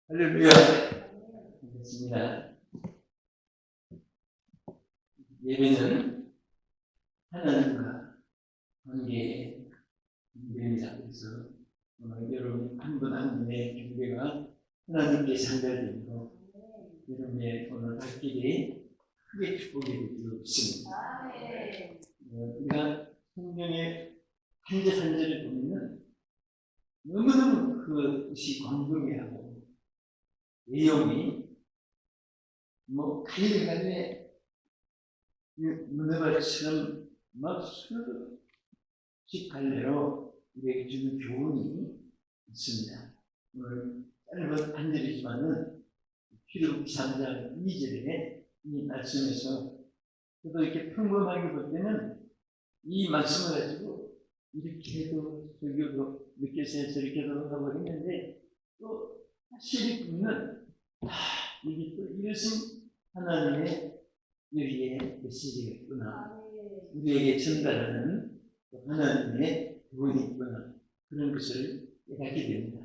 할렐루야. 반갑습니다. 예배는 하나님과 관계의 예배입니다. 그래서 여러분 한 분 한 분의 경배가 하나님께 상달되고 여러분의 오늘 갈 길이 크게 축복이 되기로 믿습니다. 우리가 성경의 한 절 한 절을 보면 너무너무 그것이 광범위하고 내용이 갈래갈래 문어발처럼 막 수십 갈래로 우리에게 주는 교훈이 있습니다. 오늘 짧은 한 절이지만은 출애굽기 3장 2절에 이 말씀에서 저도 이렇게 평범하게 볼 때는 이 말씀을 가지고 이렇게도 저기도 이렇게 저렇게도 하고 했는데 또 확실히 보면 이게 또 이것은 하나님의 여기에 메시지가 있구나. 우리에게 전달하는 하나님의 구원이 있구나. 그런 것을 깨닫게 됩니다.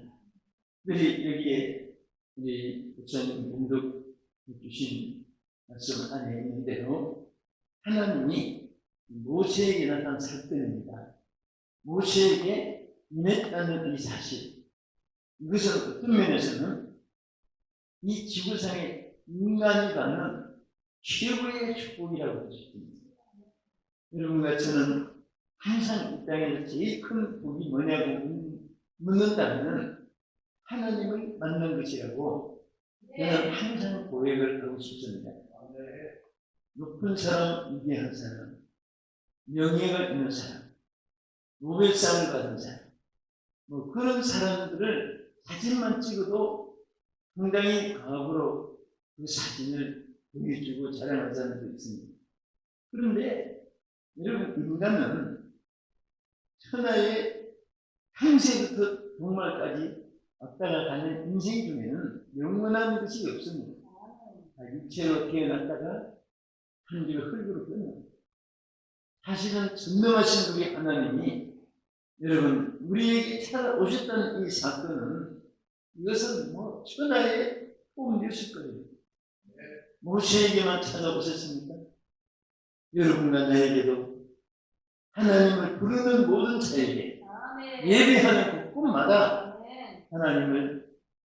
특별히 여기에 우리 목사님 공독 주신 말씀 안에 있는 대로 하나님이 모세에게 나타난 사건입니다. 모세에게 임했다는 이 사실, 이것은 어떤 면에서는 이 지구상에 인간이 받는 최고의 축복이라고 할 수 있습니다. 여러분과 저는 항상 이 땅에서 제일 큰 복이 뭐냐고 묻는다면 하나님을 만난 것이라고 저는 항상 고백을 하고 싶습니다. 높은 사람, 위대한 사람, 명예가 있는 사람, 노벨상을 받은 사람, 그런 사람들을 사진만 찍어도 상당히 과거로 그 사진을 보여주고 자랑하는 사람도 있습니다. 그런데 여러분, 인간은 천하의 평생부터 종말까지 왔다가 가는 인생 중에는 영원한 것이 없습니다. 육체로 태어났다가 한 주를 흙으로 끝납니다. 사실은 전능하신 우리 하나님이 여러분 우리에게 찾아오셨다는 이 사건은 이것은 천하의 폼뉴스 거예요. 모세에게만 찾아오셨습니까? 여러분과 나에게도 하나님을 부르는 모든 자에게 예배하는 곳곳마다 하나님을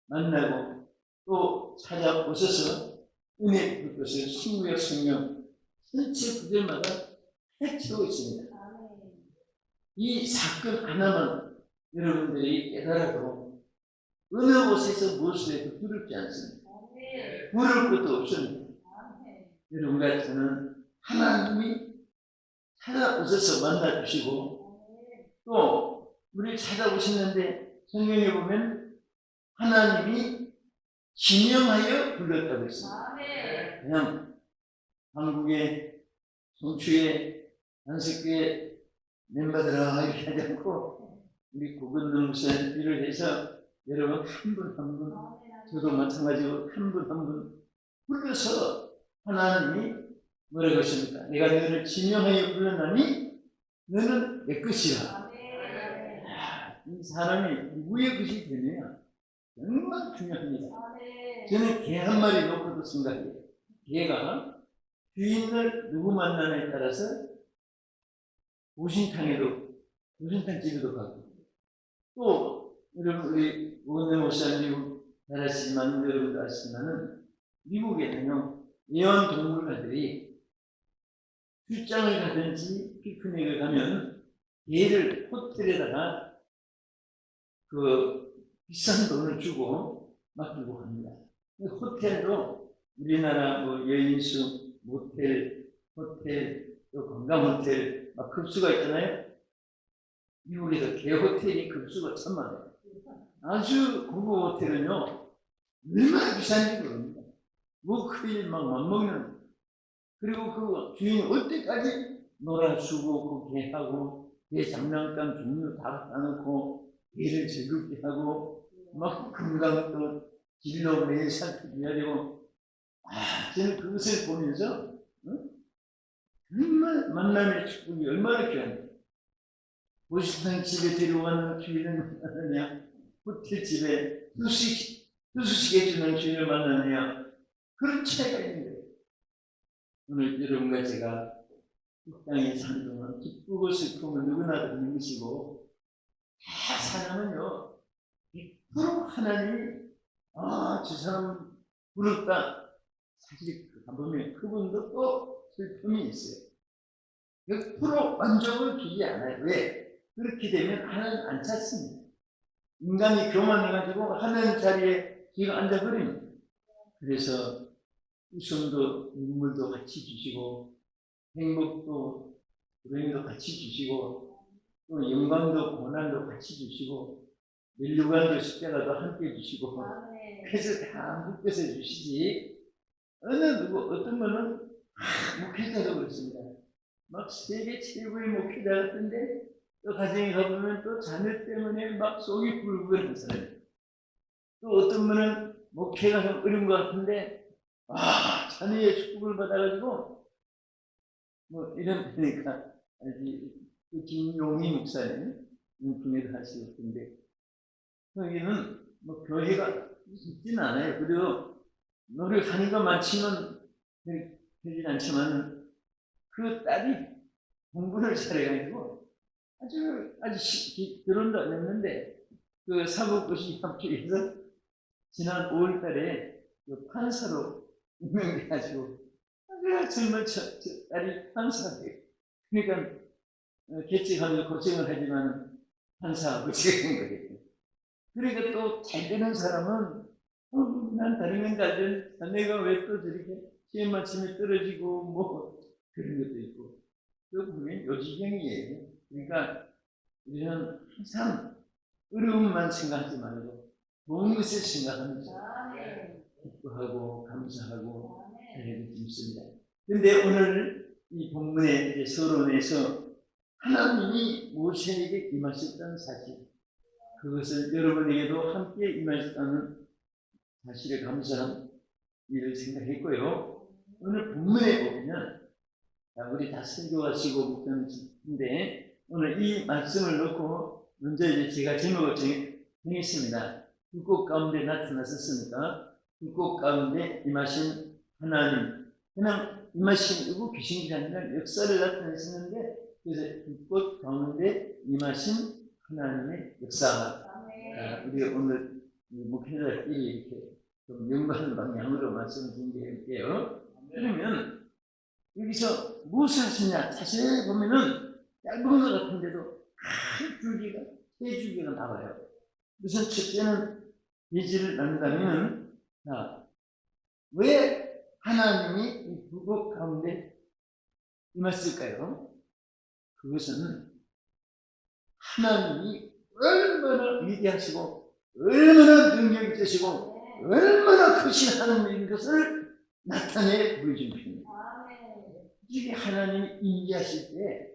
만나고 또 찾아오셔서 은혜 그 것을 신구약 성경 전체 구절마다 해치고 있습니다. 이 사건 하나만 여러분들이 깨달아도 어느 곳에서 무엇을 해도 두렵지 않습니다. 부를 것도 없습니다. 여러분과 저는 하나님이 찾아오셔서 만나주시고 또 우리를 찾아오시는데 성경에 보면 하나님이 지명하여 불렀다고 했습니다. 그냥 한국의 송추의 안식교회 멤버들아 이렇게 하지 않고 우리 고건능 목사님을 해서 여러분 한 분 한 분 저도 마찬가지로 한 분 한 분 불러서 하나님이 뭐라고 하십니까? 내가 너를 지명하여 불렀나니 너는 내 것이라. 이 사람이 누구의 것이 되느냐 정말 중요합니다. 저는 개 한 마리 놓고도 생각해요. 개가 주인을 누구 만나냐에 따라서 보신탕 집에도 가고 또 여러분 우리 오은영 목사님 잘 아시지만 여러분도 아시지만은 미국에는요 애완동물가들이 출장을 가든지 피크닉을 가면 개를 호텔에다가 비싼 돈을 주고 맡기고 합니다. 호텔도 우리나라 여인수 모텔, 호텔, 또 관광 호텔 막 급수가 있잖아요. 미국에서 개 호텔이 급수가 천만원. 아주 고급 호텔은요 얼마나 비싼지 모릅니다. 크게 막 맘먹는. 그리고 그 주인이 올 때까지 놀아주고 그 개하고 개 장난감 종류 다 따놓고 개를 즐겁게 하고 막 건강도 진로 매일 살펴줘야 되고 저는 그것을 보면서 정말 만남의 축복이 얼마나 귀한데 보신탕 집에 데려가는 주인은 하느냐 호텔 집에 수십 수수식해 주는 주님을 만나느냐, 그런 차이가 있는 거예요. 오늘 여러분과 제가 이 땅에 사는 동안 기쁘고 슬픔을 누구나 듣는 것이고, 다 사람은요 100% 하나님이 저 사람 부럽다. 사실 가보면 그분도 또 슬픔이 있어요. 100% 만족을 주지 않아요. 왜? 그렇게 되면 하나님 안 찾습니다. 인간이 교만해가지고 하나님 자리에 지가 앉아버립니다. 그래서 웃음도 눈물도 같이 주시고, 행복도 불행도 같이 주시고, 또 영광도 고난도 같이 주시고, 멸류관도 십자가도 함께 주시고, 그래서 다 묶여서 주시지. 어떤 분은 목회자도 그렇습니다. 막 세계 최고의 목회자 같은데, 또 가정에 가보면 또 자녀 때문에 막 속이 불구하는 사람이에요. 또 어떤 분은 목회가 좀 어려운 것 같은데, 자녀의 축복을 받아가지고, 뭐 이런 데니까, 그 김용희 목사님, 중에도 하시고 있는데, 여기는 뭐 교회가 있지는 않아요. 그래도 노력하는 것만치는 되진 않지만, 그 딸이 공부를 잘해가지고 아직 결혼도 안 했는데, 그 사법고시 합격해서 지난 5월 달에 그 판사로 임명돼가지고, 정말 딸이 판사예요. 그러니까 개척하면서 고생을 하지만 판사 아버지가 된 거예요. 그러니까 또 잘 되는 사람은 난 다른 건 잘 되는, 내가 왜 또 저렇게 시험 맞춤에 떨어지고 뭐 그런 것도 있고, 그 보면 요지경이에요. 그러니까 우리는 항상 어려움만 생각하지 말고 좋은 것을 생각하면서 기뻐하고 감사하고 하려고 있습니다. 그런데 오늘 이 본문의 서론에서 하나님이 모세에게 임하셨다는 사실, 그것을 여러분에게도 함께 임하셨다는 사실에 감사한 일을 생각했고요. 오늘 본문에 보면, 우리 다 설교하시고 목사님인데, 오늘 이 말씀을 놓고 먼저 이제 제가 제목을 정했습니다. 불꽃 가운데 나타나셨으니까 불꽃 가운데 임하신 하나님. 그냥 임하신 이고 귀신이 아니라 역사를 나타내시는데, 그래서 불꽃 가운데 임하신 하나님의 역사. 우리 오늘 목회자끼리 이렇게 좀 연구하는 방향으로 말씀을 드릴게요. 그러면 여기서 무엇을 하시냐? 자세히 보면은 짧은 것 같은데도 큰 줄기가, 세 줄기가 나와요. 우선 첫째는 예지를 나눈다면, 왜 하나님이 이 불꽃 가운데 임했을까요? 그것은 하나님이 얼마나 위대하시고 얼마나 능력이 있으시고 얼마나 크신 하나님인 것을 나타내 보여준 것입니다. 이게 하나님이 임재하실 때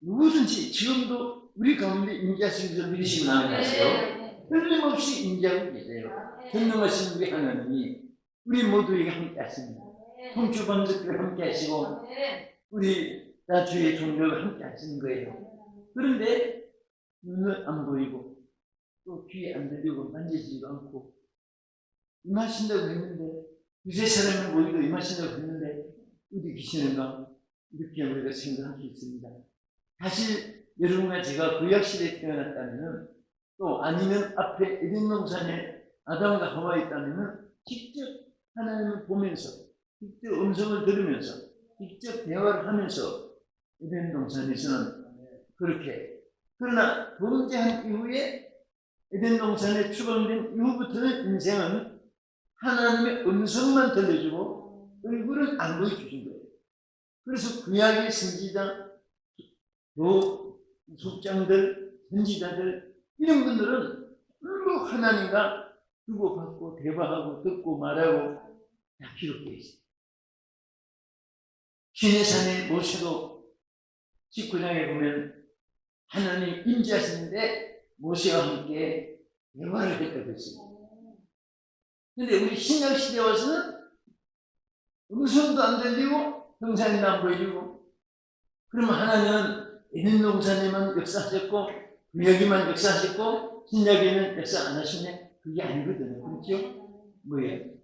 누구든지 지금도 우리 가운데 임재하신 것을 믿으시면 아멘하세요. 틀림없이 임재하고 계세요. 전능하신 우리 하나님이 우리 모두에게 함께 하십니다. 통주반석을 함께 하시고 우리 나주의 종교를 함께 하시는 거예요. 그런데 눈은 안 보이고 또 귀에 안 들리고 만지지도 않고 임하신다고 했는데, 두세 사람은 모이도 임하신다고 했는데 어디 계시는가? 이렇게 우리가 생각할 수 있습니다. 사실 여러분과 제가 구약시대에 태어났다면, 또 아니면 앞에 에덴 동산에 아담과 하와에 있다면 직접 하나님을 보면서, 직접 음성을 들으면서, 직접 대화를 하면서 에덴 동산에서는 그렇게, 그러나 범죄한 이후에 에덴 동산에 추방된 이후부터는 인생은 하나님의 음성만 들려주고 얼굴은 안 보여주신 거예요. 그래서 구약의 선지자, 속장들, 선지자들, 이런 분들은 전부 하나님과 주고받고 대화하고 듣고 말하고 다 기록되어 있어요. 시내산의 모세도 19장에 보면 하나님 임재하시는데 모세와 함께 대화를 했다고 했습니다. 그런데 우리 신약시대에 와서는 음성도 안 들리고 형상도 안 보이고, 그러면 하나님은 에덴 동산에만 역사하셨고 구약에만 역사하셨고 신약에는 역사 안 하시네? 그게 아니거든요. 그렇죠? 뭐예요?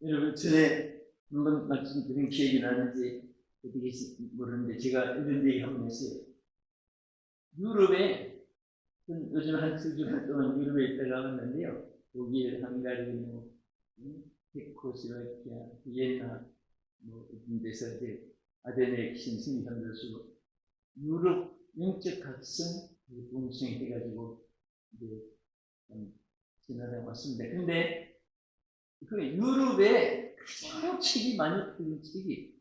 여러분, 전에 한번 말씀드린 기억이 나는지 어떻게 모르는데, 제가 이런 얘기 한번 했어요. 유럽에, 요즘 한 2주간 동안 유럽에 있다가 왔는데요. 독일, 헝가리, 뭐, 체코슬로바키아, 비엔나, 뭐, 이런 데서 이제 아데네 신승 현도수 유럽 영적 각성 동생 해가지고 이제 지나다 왔습니다. 근데 그 유럽에 가장 책이 많이 풀린 책이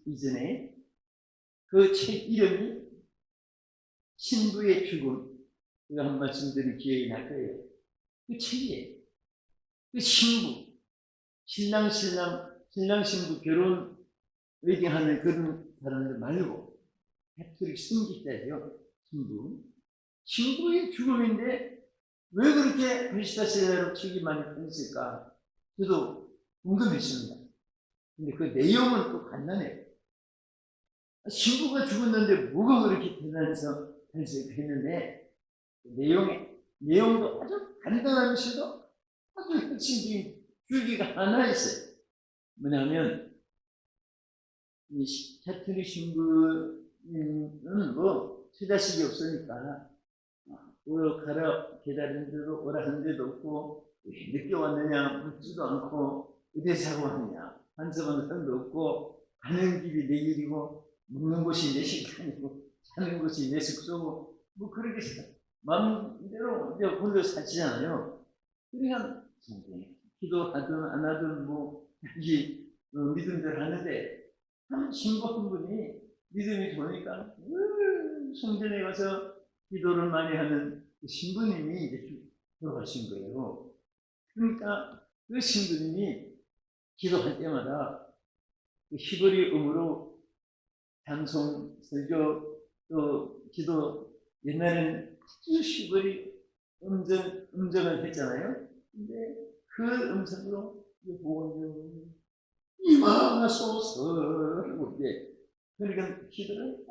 이전에 그 책 이름이 신부의 죽음. 제가 한 말씀드린 기억이 날 거예요. 그 책이에요. 그 신부, 신랑 신부 결혼 웨딩하는 그런 사람들 말고 가톨릭 신기자죠. 신부의 죽음인데 왜 그렇게 그리스도세대로 책이 많이 풀렸을까? 저도 궁금했습니다. 근데 그 내용은 또 간단해요. 신부가 죽었는데 뭐가 그렇게 대단해서 했는데 내용도 아주 간단하면서도 아주 핵심적인 줄기가 하나 있어요. 뭐냐면 이 가톨릭 신부는 뭐 처자식이 없으니까 오러 가라 기다리는 데도 오라 하는 데도 없고 왜 늦게 왔느냐 묻지도 않고 어디 사고 왔느냐 한서방 상도 없고 가는 길이 내 길이고 먹는 곳이 내 식당이고 사는 곳이 내 숙소고 뭐 그렇게 마음대로 이제 홀로 사시잖아요. 그러니까 기도하든 안 하든 뭐 믿음대로 하는데 한 신부 한 분이 믿음이 좋으니까 성전에 가서 기도를 많이 하는 그 신부님이 이제 돌아가신 거예요. 그러니까 그 신부님이 기도할 때마다 그 히브리어로 찬송, 설교, 또 기도, 옛날에는 아주 히브리 음정을 했잖아요. 근데 그 음성으로 여호와여 임하소서 하고 이제 그러니까 기도를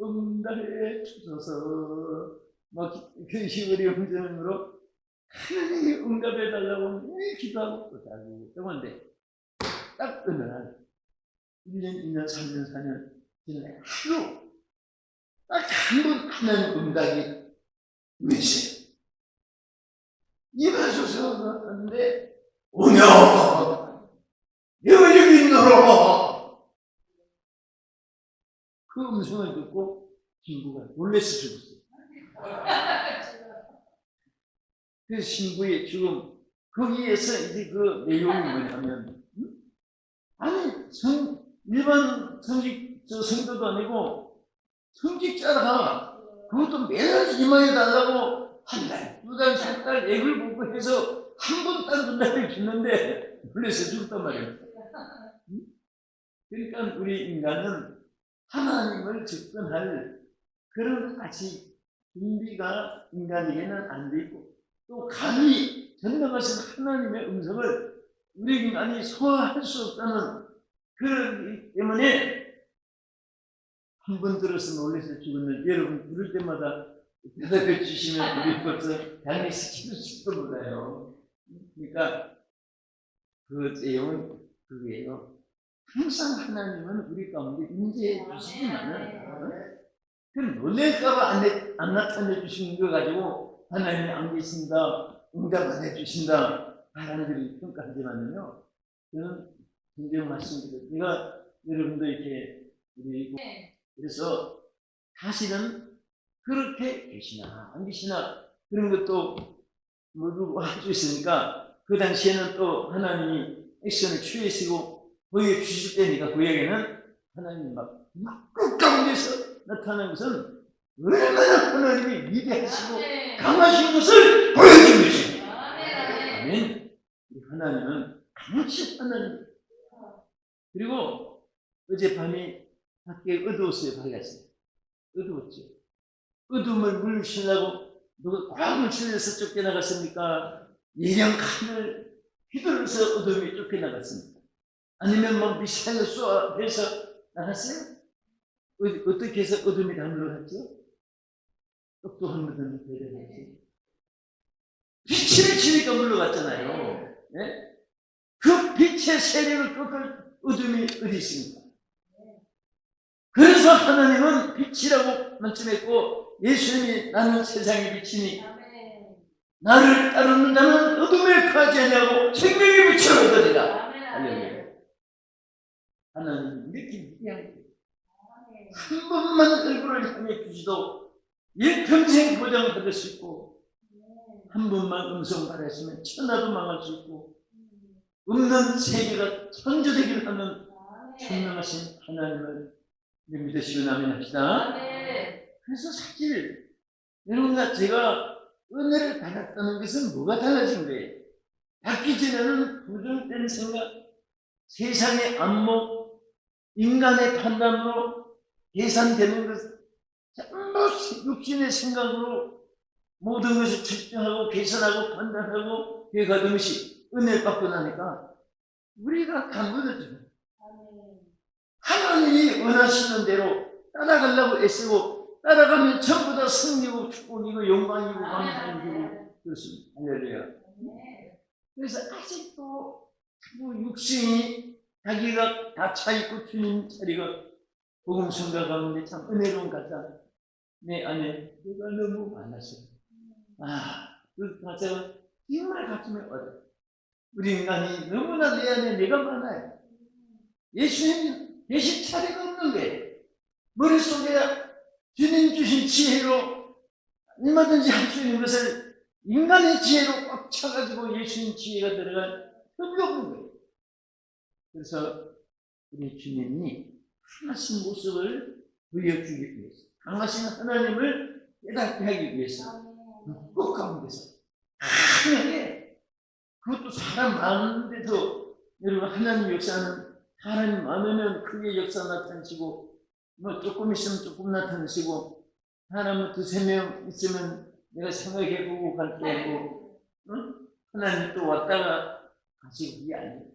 응답해 주소서 막 그 히브리 음정으로 하나님이 응답해 달라고 기도하고 또 자고 그런데 딱 어느 날 1년, 2년, 3년, 4년 지나요. 하루 딱 한 번 하나님 응답이 메시지 임하소서 하는데 오냐 내가 여기 있노라. 그 음성을 듣고 신부가 놀래서 죽었어요. 그 신부의 죽음 거기에서 이제 그 내용이 뭐냐면 아니 일반 성도도 아니고 성직자가 그것도 매일 임하여 달라고 한 달, 두 달, 세 달 액을 보고 해서 한 번 딱 눈달을 줬는데 놀래서 죽었단 말이에요. 그러니까 우리 인간은 하나님을 접근할 그런 아직 준비가 인간에게는 안 돼 있고 또 감히 전능하신 하나님의 음성을 우리 인간이 소화할 수 없다는 그렇기 때문에 한 번 들어서 놀라서 죽었는데 여러분 부를 때마다 대답해 주시면 우리 벌써 단식시킬지도 몰라요. 그러니까 그 내용은 그게요. 항상 하나님은 우리 가운데 임재해 주시지만은 그 놀랄까봐 안 나타내 주시는 거 가지고 하나님이 안 계신다, 응답 안 해주신다 사람들이 평가하지만요. 저는 굉장히 말씀드려요. 제가 여러분도 이렇게 그래서 사실은 그렇게 계시나 안 계시나 그런 것도 모두 할 수 있으니까 그 당시에는 또 하나님이 액션을 취하시고 보여주실 때니까 구약에는 하나님이 막 끝가운데서 나타나는 것은 얼마나 하나님이 위대하시고 강하신 것을 보여준 것입니다. 아멘. 하나님은 강하신 하나님. 그리고 어젯밤에 밖에 어두웠어요. 밝았어요. 어두웠죠. 어둠을 물리치려고 누가 꽉 물치려서 쫓겨나갔습니까? 예령 칸을 휘둘러서 어둠이 쫓겨나갔습니까? 아니면 뭐 미사일을 쏘아대서 나갔어요? 어떻게 해서 어둠이 다 물러갔죠? 똑똑한 어둠이 되려고 했죠. 빛을 지니까 물러갔잖아요. 예? 그 빛의 세력을 꺾을 어둠이 어디 있습니까? 그래서 하나님은 빛이라고 말씀했고, 예수님이 나는 세상의 빛이니 나를 따르는 자는 어둠에 거하지 아니하고 생명의 빛을 얻으리라. 할렐루야. 하나님은 이렇게 위대한 거예요. 한 번만 얼굴을 향해 주시도 일평생 보장받을 수 있고, 한 번만 음성 발했으면 천하도 망할 수 있고, 없는 세계가 천주되기를 하는 선명하신 하나님을 믿으시고 아멘합시다. 그래서 사실 여러분과 제가 은혜를 받았다는 것은 뭐가 달라진 거예요? 받기 전에는 부정된 생각, 세상의 안목, 인간의 판단으로 계산되는 것, 전부 육신의 생각으로 모든 것을 측정하고 계산하고 판단하고 계획하던 것이 은혜를 받고 나니까 우리가 강건해져요. 하나님이 원하시는 대로 따라가려고 애쓰고, 따라가면 전부 다 승리고 축복이고 영광이고 감사이고 그렇습니다. 할렐루야. 그래서 아직도 육신이 자기가 다 차있고 주님 자리가 복음 성가 가운데 참 은혜로운 가사 내 안에 내가 너무 많았어요. 그 가사가 정말 가슴에 와닿아요. 우리 인간이 너무나 내 안에 내가 많아요. 예수님 대신 차례가 없는 거예요. 머릿속에 주님 주신 지혜로 얼마든지 할 수 있는 것을 인간의 지혜로 꽉 차가지고 예수님 지혜가 들어간 흠이 없는 거예요. 그래서 우리 주님이 하나신 모습을 보여주기 위해서, 강하신 하나님을 깨닫게 하기 위해서 묵고 가운데서 강하게, 그것도 사람 많은데도 여러분 하나님 역사는 하나님 많으면 크게 역사 나타내시고, 뭐 조금 있으면 조금 나타내시고, 하나님 두세 명 있으면 내가 생각해보고 갈 때고, 응? 하나님 또 왔다가 가시고, 그게 아니에요.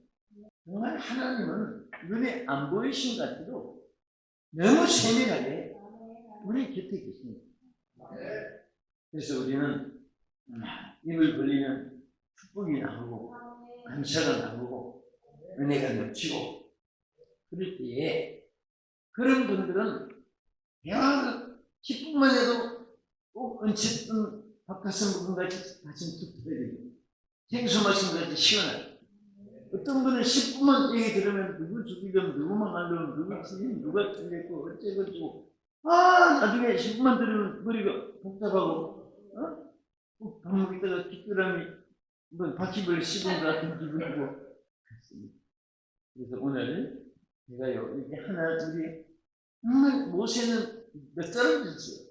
정말 하나님은 눈에 안 보이신 것 같아도 너무 세밀하게 우리 곁에 계십니다. 그래서 우리는 입을 벌리면 축복이 나오고 감사가 나오고 은혜가 넘치고, 그럴 때에 그런 분들은 대화가 10분만 해도 꼭 얹혔던 박가슴 부분같이 가슴 툭 터지고 생수 마신 것같이 시원하고, 어떤 분은 10분만 얘기 들으면 누구 죽이든 누구 망하든 누구 틀린 누가 틀렸고 어쩌고 나중에 10분만 들으면 머리가 복잡하고 밥 먹다가 뒷사람이 뭐 바퀴벌레 씹은 것 같은 기분이고 그렇습니다. 그래서 오늘 제가요 이렇게 하나 우리 정말 모세는 몇 사람 됐어요.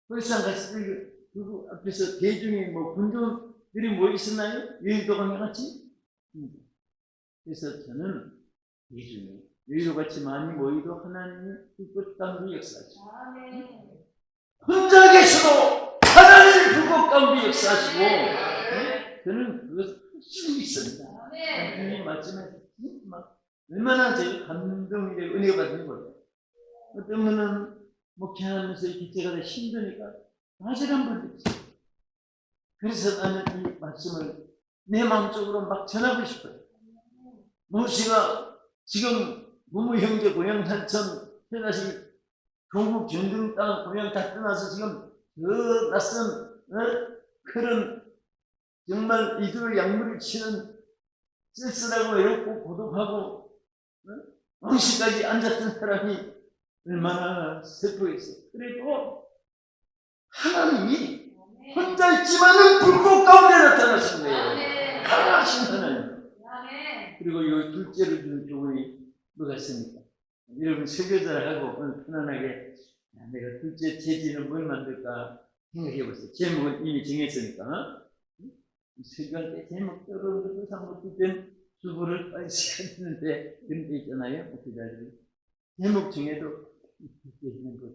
벌써 갔을 때 그 앞에서 대중이 뭐 군중들이 뭐 있었나요? 여의도가 같이. 그래서 저는 대중이 여의도 같이 많이 모이도 하나님이 불꽃 가운데 역사하시고, 혼자 계셔도 하나님이 불꽃 가운데 역사하시고, 저는 그것을 확실히 믿습니다. 하나님 말씀에 막 얼마나 제가 감동이 되고 은혜가 받는 거예요. 어떤 분은 목회하면서 기체가 힘드니까 낮을 한번 듣지. 그래서 나는 이 말씀을 내 마음속으로 막 전하고 싶어요. 모세가 지금 부모 형제 고향 산천 떠나시 동국 전등 땅 고향 다 떠나서 지금 저 낯선 그런 정말 이들 양물을 치는 쓸쓸하고 외롭고 고독하고 왕시까지 앉았던 사람이 얼마나 슬퍼했어요. 그래도 하나님이 혼자 있지만은 불꽃 가운데 나타나신 거예요. 강하신 하나님. 그리고 이 둘째로 주는 교훈이 뭐가 있습니까? 여러분 설교자를 하고 오늘 편안하게 내가 둘째 제지는 뭘 만들까 생각해 보세요. 제목은 이미 정했으니까. 설교할 때 제목 떠오르는 것도 상관없을 주부를 빨리 시켜야 되는데 그런 게 있잖아요. 목회자들이. 제목 중에도 계시는 거죠.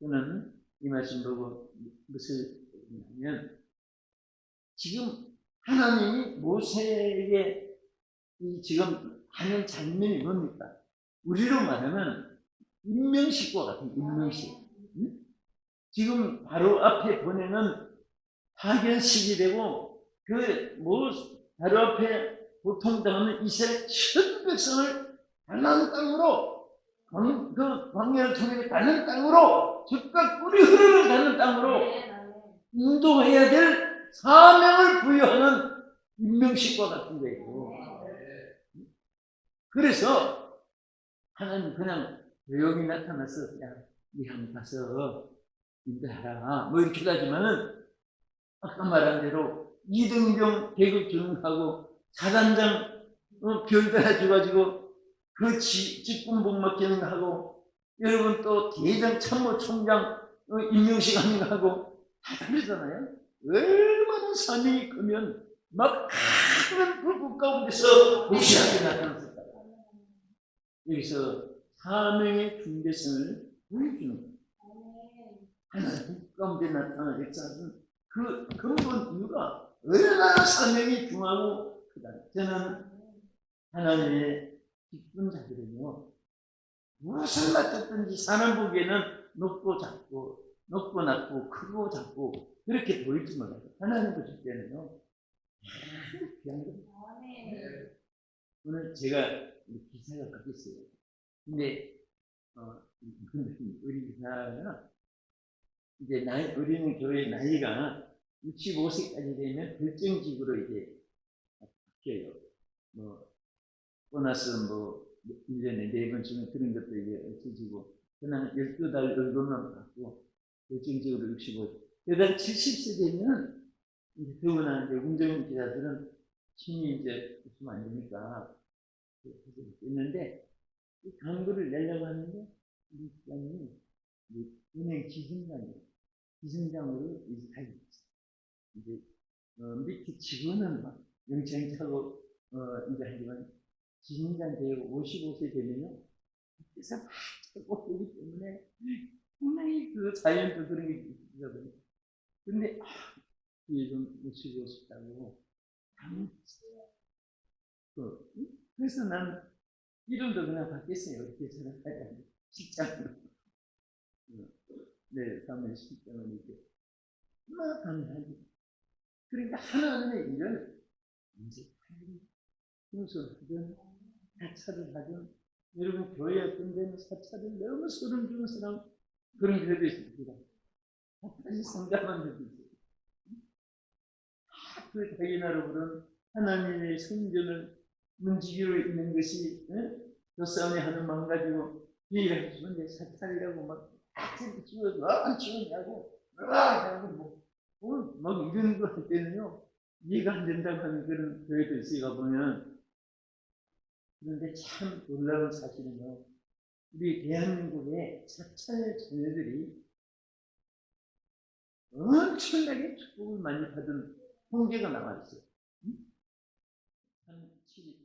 저는 이 말씀 보고 무엇을 했냐면, 지금 하나님이 모세에게 이 지금 하는 장면이 뭡니까? 우리로 말하면 임명식과 같은 임명식. 지금 바로 앞에 보내는 파견식이 되고 그 뭐 바로 앞에 보통 당하는 이스라엘 전 백성을 가나안 땅으로 그 광야를 통해 가는 땅으로 즉각 꿀이 흐르는 가는 땅으로 인도해야 될 사명을 부여하는 임명식과 같은 거예요. 그래서 하나님 그냥 조용히 나타나서 야, 네 한번 가서 인도하라 뭐 이렇게 하지만은 아까 말한 대로 이등병 계급 주능하고 사단장 별다라 줘가지고 그 직분복 맡기는 거 하고 여러분 또 대장 참모총장 임명식 하는 거 하고 다 다르잖아요. 얼마나 사명이 크면 막 큰 불꽃 가운데서 무시하게 나타났을까. 여기서 사명의 중대성을 보여주는 거예요. 하나님 불 가운데 나타난 역사는 그 근본 이유가 얼마나 사명이 중하고 크다. 저는 하나님의 기쁜 자들은요, 무엇을 맡았든지 사람 보기에는 높고 작고, 높고 낮고, 크고 작고, 그렇게 보일지 몰라요. 하나님 보실 때는요, 귀한 겁니다. 오늘 제가 기사가 바뀌었어요. 근데, 우리 기사가 이제 우리는 교회 나이가 65세까지 되면 결정직으로 이제 바뀌어요. 뭐, 보너스 뭐, 1년에 4번쯤은 그런 것도 이제 없어지고, 그냥 12달 월급만 받고, 결정직으로 65세. 그러다 70세 되면, 이제 더구나 이제 운전기사들은 힘이 이제 없으면 안 되니까, 있는데, 이 광고를 내려고 하는데, 우리 기관이 은행 지점장으로 이제 밑에 직원은 막 영창 차고 이제 하지만 지점장 되고 55세 되면요 그래서 막 차고 그러기 때문에 분명히 그 자연도 그런 게 있거든요. 근데 그게 좀 모시고 싶다고 그래서 난 이름도 그냥 바뀌었어요. 이렇게 생각하지 직장으로. 네, 사무엘 실장은 이렇게 얼마나 감사하지. 그러니까 하나님의 일을 이제 순수하든 사찰을 하든 여러분 교회 어떤 데는 사찰을 너무 소름 주는 사람 그런 데도 있습니다. 다시 성장한 데도 있어요. 그 자기 나라 부른 하나님의 성전을 문지기로 있는 것이 그 싸움에 하는 마음 가지고 얘기를 해주면 사찰이라고 막 치워서 치우냐고 막 이런 거 할 때는요 이해가 안 된다고 하는 그런 교회도 있어가 보면 그런데 참 놀라운 사실은요 우리 대한민국의 사찰 자녀들이 엄청나게 축복을 많이 받은 통계가 나와 있어요. 한 7일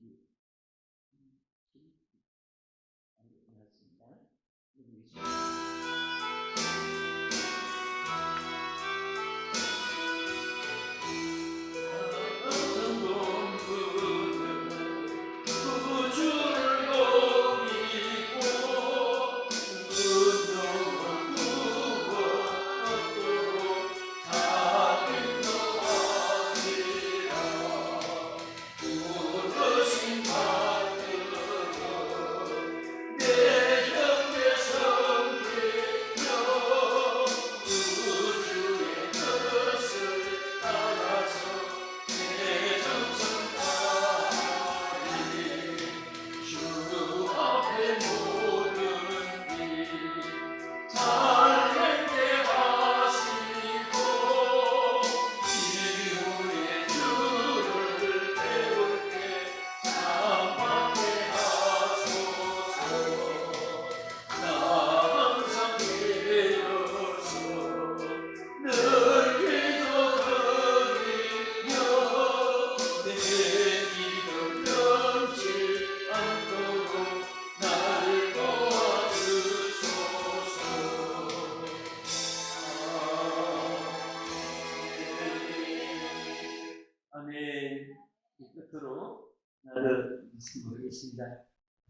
끝으로 말씀드리겠습니다.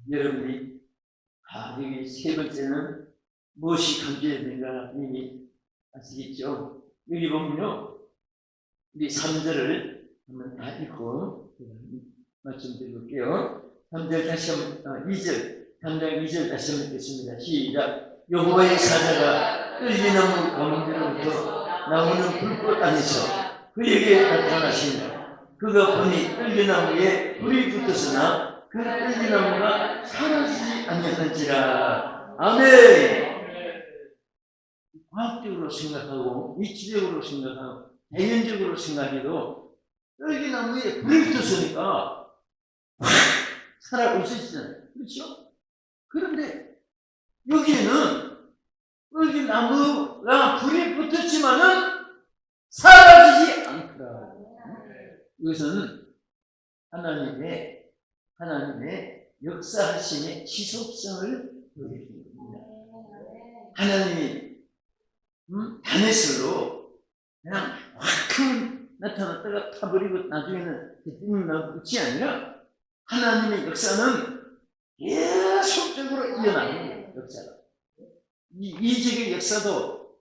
여러분이 여기 세 번째는 무엇이 감지되는가 이미 아시겠죠? 여기 보면요 우리 3절을 한번 다 읽고 말씀드릴게요. 3절 다시 한번 2절 3장 2절 다시 한번 읽겠습니다. 시작. 여호와의 사자가 끌리나무 가운데로부터 나오는 불꽃 안에서 그에게 나타나신다. 그가 보니 끌리나무에 불이 붙었으나 그 끌리나무가 사라지지 아니하는지라. 아멘. 과학적으로 생각하고 이치적으로 생각하고 대연적으로 생각해도 끌리나무에 불이 붙었으니까 확 살아 없어지잖아요. 그렇죠? 그런데 여기에는 끌리나무가 불이 붙었지만은 사라지지 않더라. 이것은 하나님의 역사하심의 지속성을 보여주는 겁니다. 하나님이 다메슬로 그냥 확 나타났다가 타버리고 나중에는 끝이 아니라 하나님의 역사는 계속적으로 이어나가는 거예요. 역사가. 이 이적의 역사도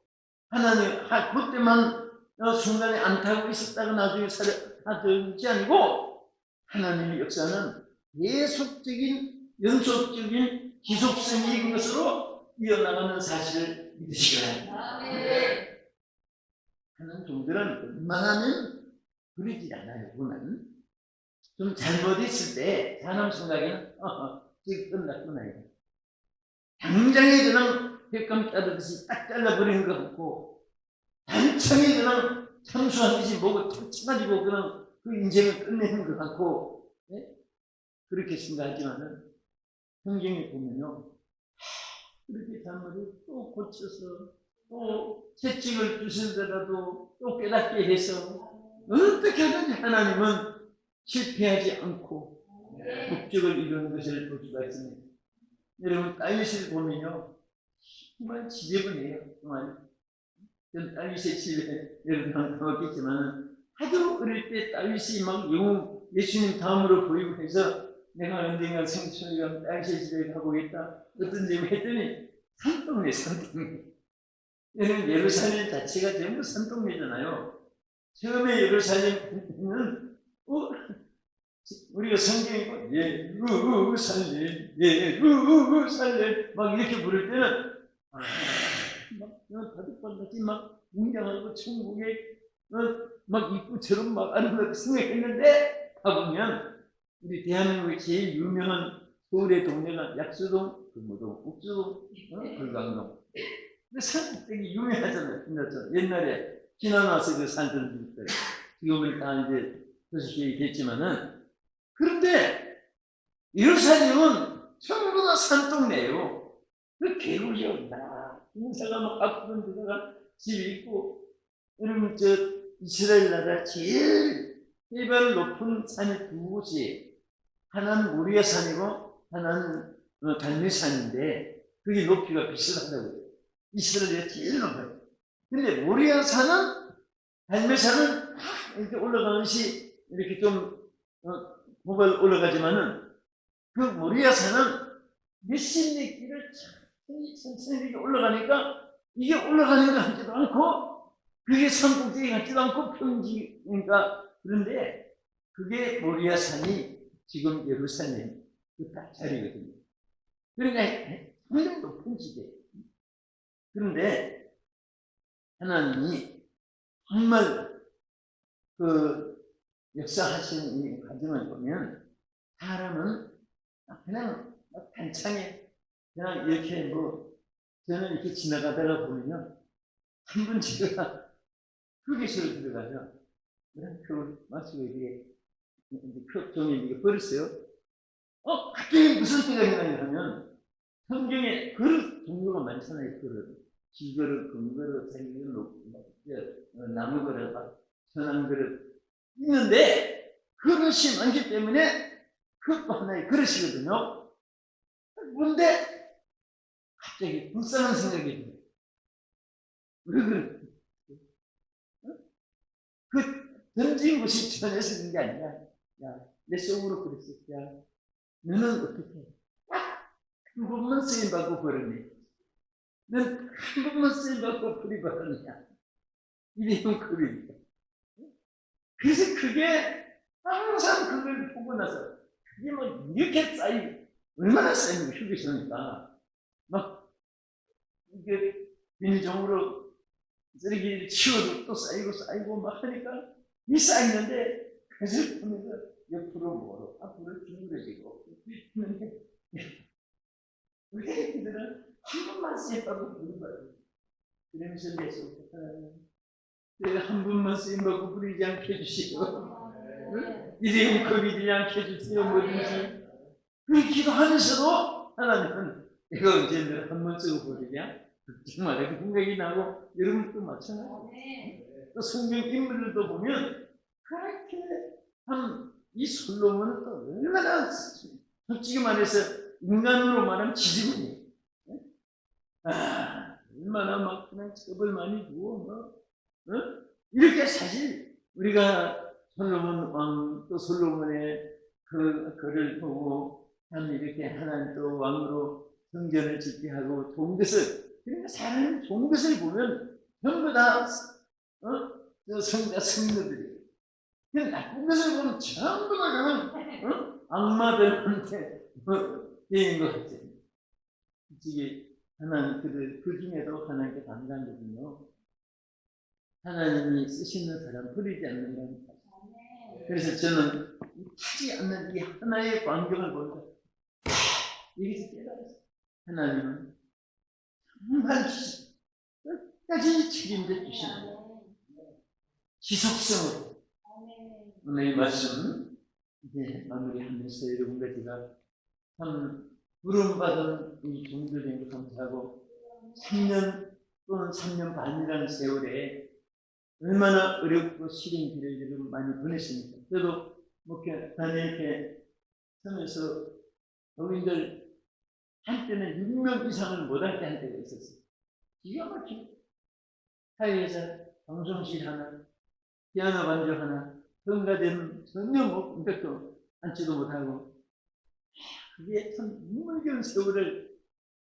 하나님 그때만 순간에 안 타고 있었다가 나중에 사라지지 아니고 하나님의 역사는 계속적인 연속적인 지속성이 있는 것으로 이어나가는 사실을 믿으시기 바랍니다. 하는 종들은 웬만하면 그러지 않아요. 그러면 좀 잘못했을 때 사람 생각에는 지금 끝났구나 이거. 당장에 그냥 백감 자르듯이 딱 잘라버리는 것 같고 단청에 그냥 참수한 듯이 뭐고 탁 쳐가지고 그냥 그 인생을 끝내는 것 같고 네? 그렇게 생각하지만은 성경에 보면요 그렇게 잘못을 또 고쳐서 또 채찍을 주시더라도 또 깨닫게 해서 어떻게 하든지 하나님은 실패하지 않고 목적을 이루는 것을 볼 수가 있습니다. 여러분 다윗을 보면요 정말 지저분해요. 정말 전 다윗의 집에 여러분 가봤겠지만 하도 어릴 때 다윗이 막 예수님 다음으로 보이고 해서 내가 언젠가 성취하면 다윗의 집에 가보겠다 어떤 집에 했더니 산동네. 예루살렘 자체가 전부 산동네잖아요. 처음에 예루살렘은 우리가 성경에 예루살렘 막 이렇게 부를 때는 막 다득반같이 막 웅장하고 천국에 막 입구처럼 막 아름답게 생각했는데 가보면 우리 대한민국의 제일 유명한 서울의 동네가 약수동, 금호동, 옥수동, 불광동. 근데 산꼭대기 유명하잖아요. 옛날에 지나와서 그 살던 집들. 지금은 다 이제 도시계획이 됐지만은 그런데 예루살렘은 전부 다 산동네예요. 그 개구리였다. 인사가 막 아프던 데다가 집이 있고 여러분 이스라엘 나라 제일 해발 높은 산이 두 곳이 하나는 모리아 산이고 하나는 갈멜산인데 그게 높이가 비슷하다고요. 이스라엘이 제일 높아요. 근데 모리아 산은 갈멜산은 이렇게 올라가는 것이 이렇게 좀 고발 올라가지만은 그 모리아 산은 몇십 리 길을 천천히 올라가니까 이게 올라가는 것 같지도 않고 그게 산꼭대기 같지도 않고 평지니까 그런데 그게 모리아 산이 지금 예루살렘 그 딱 자리거든요. 그러니까 굉장히 높은 지대. 그런데 하나님이 정말 그 역사하시는 이 과정을 보면 사람은 그냥 단창에 그냥 이렇게 저는 이렇게 지나가다가 보면요 한 번 제가 휴게소를 들어가서 그냥 그 마시고 이게 종이 이게 버렸어요. 갑자기 무슨 생각이 나냐 하면 성경에 그릇 종류가 많잖아요. 그릇, 기그릇, 금그릇, 생그릇, 나무 그릇, 천안 그릇 있는데 그릇이 많기 때문에 그것도 하나의 그릇이거든요. 그런데 갑자기 불쌍한 생각이 들어요. 왜 그래? 그 던진 것이 전해서 그런 게 아니라 야, 내 속으로 그랬어. 야, 너는 어떻게 해? 한 번만 쓰임받고 버렸니? 넌 한 번만 쓰임받고 버리버렸냐? 이래면 그러니까. 그래서 그게 항상 그걸 보고 나서 그게 뭐 이렇게 쌓이고 얼마나 쌓이는 휴게소니까 막 이게 비닐종으로 쓰레기를 치워도 또 쌓이고 막 하니까 이 쌓이는데 그것을 보면서 옆으로 멀어 앞으로 기울어지고 했는데 우리 애들은 한 번만 쓰임받고 부른 거예요. 그러면서 내 속에서 내가 한 번만 쓰임받고 부르지 않게 해주시오. 이름이 거기지 않게 해주세요. 뭐든지 그 기도하면서도 하나님은 내가 언제 내가 한 번 쓰고 부르냐? 정말 그 생각이 나고 여러분도 마찬가지예요. 또 성경 인물들도 보면 그렇게 한 이 솔로몬은 또 얼마나 솔직히 말해서 인간으로 말하면 지지군이에요. 얼마나 막 그냥 첩을 많이 두고 이렇게 사실 우리가 솔로몬 왕 또 솔로몬의 그를 보고 참 이렇게 하나님 또 왕으로 성전을 짓게 하고 좋은 것을 그러니까 사람 좋은 것을 보면 전부 다 저 성자 성녀들이 그냥 나쁜 것을 보면 전부 다 그런 악마들한테 대인 것 같아요. 솔직히 하나님 그 중에도 하나님께 감사한 거군요. 하나님이 쓰시는 사람 버리지 않는 겁니다. 그래서 저는 타지 않는 이 하나의 광경을 보면서 여기서 깨달았어요. 하나님은 정말 끝까지 책임져 주시는 지속성으로 오늘 이 말씀 이제 마무리하면서 여러분과 제가 참 부름받은 이 종교된 것 감사하고 3년 또는 3년 반이라는 세월에 얼마나 어렵고 시린 길을 여러분 많이 보냈습니까? 저도 목회단에 하면서 교인들 한때는 6명 이상을 못할 때 한 때가 있었어요. 기가 막히고 사회에서 방송실 하나, 피아노 반주 하나, 성가대는 전혀 것도 앉지도 못하고 그게 참 눈물겨운 세월을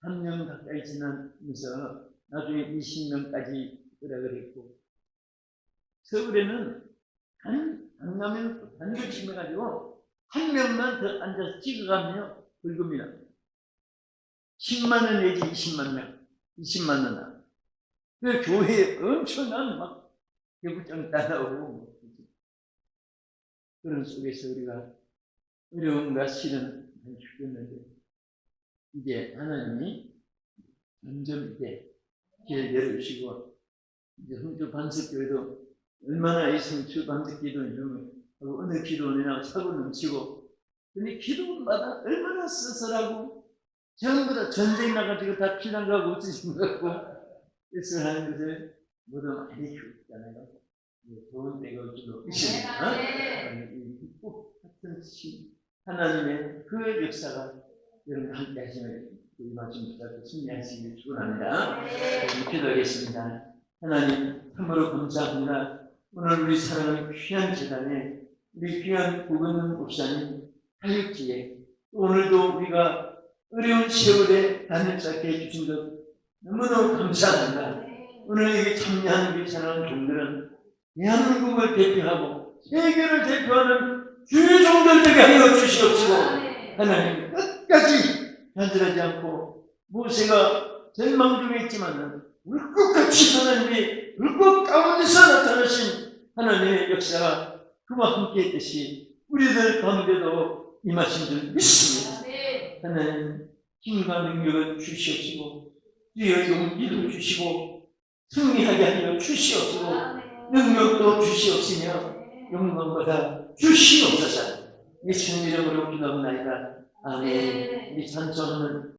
3년 가까이 지나면서 나중에 20명까지 오라 그랬고 서울에는 강남에는 단도 침해가지고 한 명만 더 앉아서 찍어가면 벌금이 납니다. 10만 원 내지 20만 원. 그 교회에 엄청난 막 개구장 따라오고 그런 속에서 우리가 어려움과 시련을 겪었는데 이제 하나님이 점점 이제 길을 열어주시고 이제 흥주 반석교회도 얼마나 이 성주 반석기도를 하고 어느 기도원이나 사고 넘치고 근데 기도마다 얼마나 쓸쓸하고 전부 다 전쟁 나가지고 다 피난 가고 없어진 것 같고 그래서 하는 것을 모두 많이 겪었잖아요. 좋은 때가 올 줄도 있습니다. 꼭 같은 하나님의 그 역사가 여러분 함께 하시면 이 말씀 붙잡고 승리하시기를 축원합니다. 기도하겠습니다. 하나님 참으로 감사합니다. 오늘 우리 사랑하는 귀한 재단에 우리 귀한 구근은 목사님 사역지에 오늘도 우리가 어려운 세월에 단을 쌓게 해주신 것 너무너무 감사합니다. 오늘 여기 참여하는 우리 사랑하는 종들은 대한민국을 대표하고 세계를 대표하는 주요 종들 되게 하여 주시옵시고 하나님 끝까지 간절하지 않고 모세가 절망 중에 있지만은 울것같이 하나님이 울것 가운데서 나타나신 하나님의 역사가 그와 함께 했듯이 우리들 가운데도 임하신 줄 믿습니다. 하나님 힘과 능력을 주시옵시고 주의 용기도 주시고 승리하게 하여 주시옵시고 능력도 주시옵시며 영광받아 주시옵소서. 예수님 이름으로 기도합니다. 아멘. 우리 찬송은